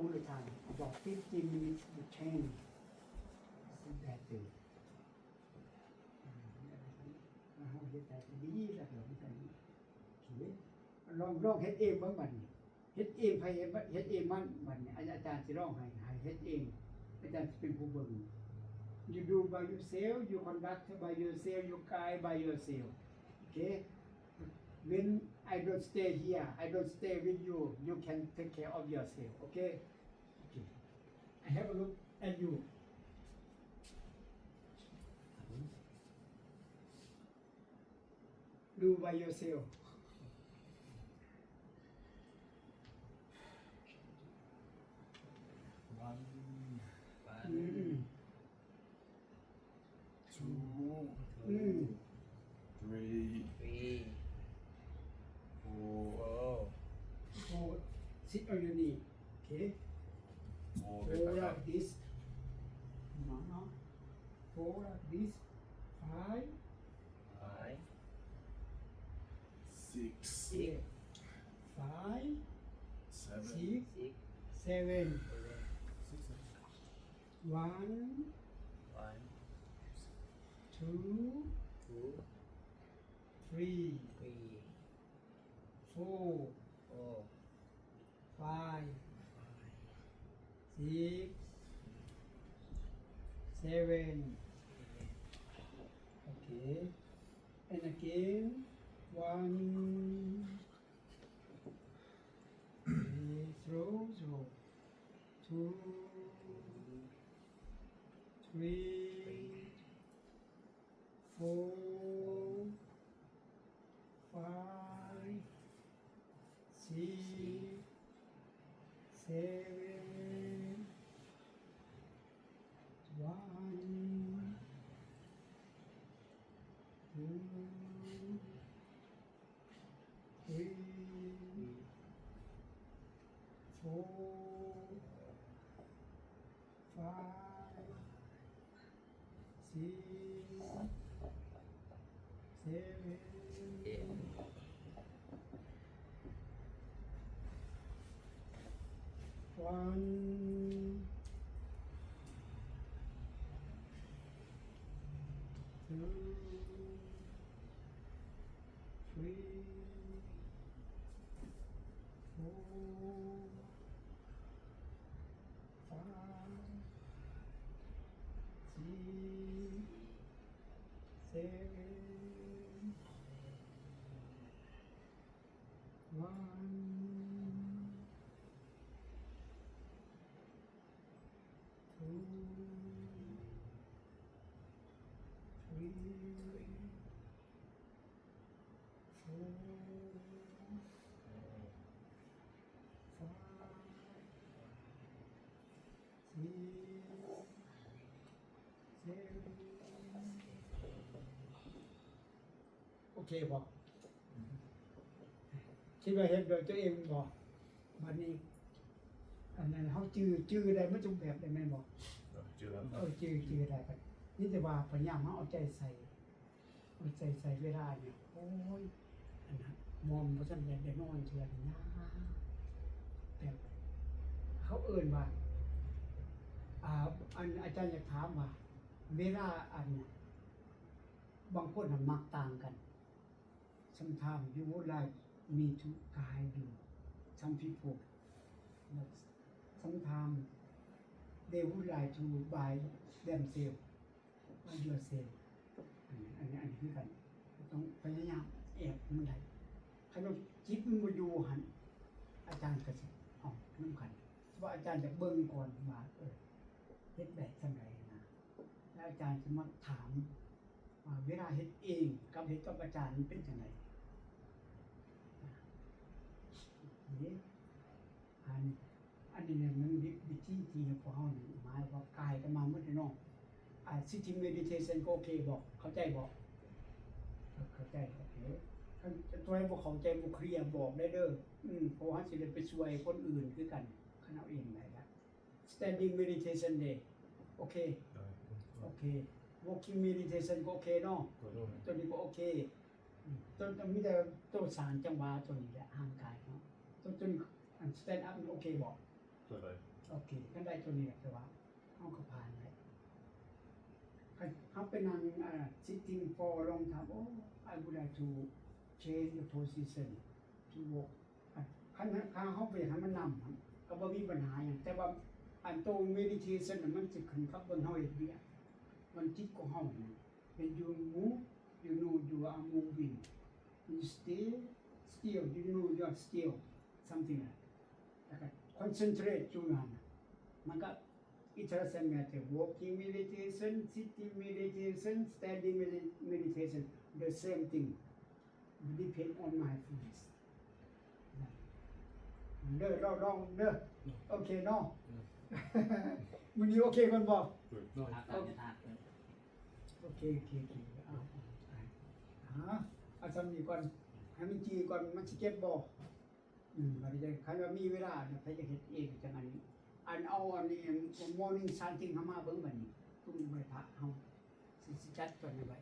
all the time. About 15 minutes to change. So that too. เฮาเฮ็ดได้ดีแล้วก็มันก็โอเคลองเฮ็ดเองเบิ่งบัดนี้เฮ็ดเองไผเฮ็ดเองมันบัดนี้อาจารย์สิร้องให้เฮ็ดเองอาจารย์สิเป็นผู้เบิ่ง You do by yourself, you conduct by yourself, you guide by yourself. Okay? When I don't stay here, I don't stay with you, you can take care of yourself. Okay? Okay. I have a look at you. Do by yourself. One, two, three, four. So sit on your knee. Okay? Fold like this. No. Fold like this. 5, 6, 8, 5, 7, 6, 7. 1, 2, 3, 4, 5, 6, 7. Okay. And again. 1, throw. 2, 3, 4, 5, 6, 7, 1, 2, 3, 4, 5, 6, 7. One, 2, 3, 4, 5, 6, 7, 1, 2, 3, 4, 5, 6, 7. โอเคบ่คิดว่าเฮ็ดโดยตัวเองบ่บัดนี้อันนั้นเฮาจื้อได้มันทุกแบบได้แม่นบ่จื้อได้ครับนี่แต่ว่าพยายามเอาใจใส่เวลาเนี่ยโอ้ยอันนั้นมอมบ่ซั่นได้นอนเทื่อนึงนะแต่เขาเอิ้นว่าอันอาจารย์อยากถามว่าเวลาอันบางคนมักต่างกัน Sometimes you would like me to guide you. Some people, but sometimes they would like to by themselves, by yourself. อันนี้คือกันต้องพยายามแอบมันได้คันว่าจิตมันบ่อยู่หั่นอาจารย์ก็สิเอานำกันว่าอาจารย์จะเบิ่งก่อนว่าเฮ็ดได้จังไดนะแล้วอาจารย์สิมาถามว่าเวลาเฮ็ดเองกับเฮ็ดกับอาจารย์มันเป็นจังไดนี่อันนี้มันวิธีที่พวกเฮานี่หมายว่ากายก็มาหมดเนาะsitting meditation ก็โอเคบ่เข้าใจบ่เข้าใจโอเคคันตัวให้บ่เข้าใจบ่เคลียร์บอกได้เด้อเพราะว่าสิได้ไปช่วยคนอื่นคือกันคันเอาเองได้ล่ะ standing meditation เด้โอเค walking meditation ก็โอเคเนาะตัวนี้ก็โอเคตัวมีแต่ตัวสารจังหวะตัวนี้แหละห่างกายเนาะตัว stand up โอเคบ่ โอเคกันได้ตัวนี้แต่ว่าเฮาก็ผ่านได้เฮาเป็นนั่งsitting for a long time oh I would like to change the position to walk คันเฮาไปให้มันนำก็บ่มีปัญหาหยังแต่ว่าอันโต meditation น่ะมันสิขึ้นกับเบิ่งเฮาเฮ็ดเวียกมันจิตของเฮานี่ when you move you know you are moving you stay still you know you are still something like that concentrate อยู่นั่นมันก็ it doesn't matter walking meditation sitting meditation standing meditation the same thing depend on mindfulness เด้อลองเด้อโอเคเนาะมื้อนี้โอเคก่อนบ่ No. โอเคเอาสำนี้ก่อนให้มันจีก่อนมันสิเก็บบ่บัดนี้คันว่ามีเวลาเนี่ยไปจะเฮ็ดเองจังอันนี้เอาอันนี้ morning something เฮามาเบิ่งบัดนี้ตุ้มไว้พระเฮาสิจัดก่อนไว้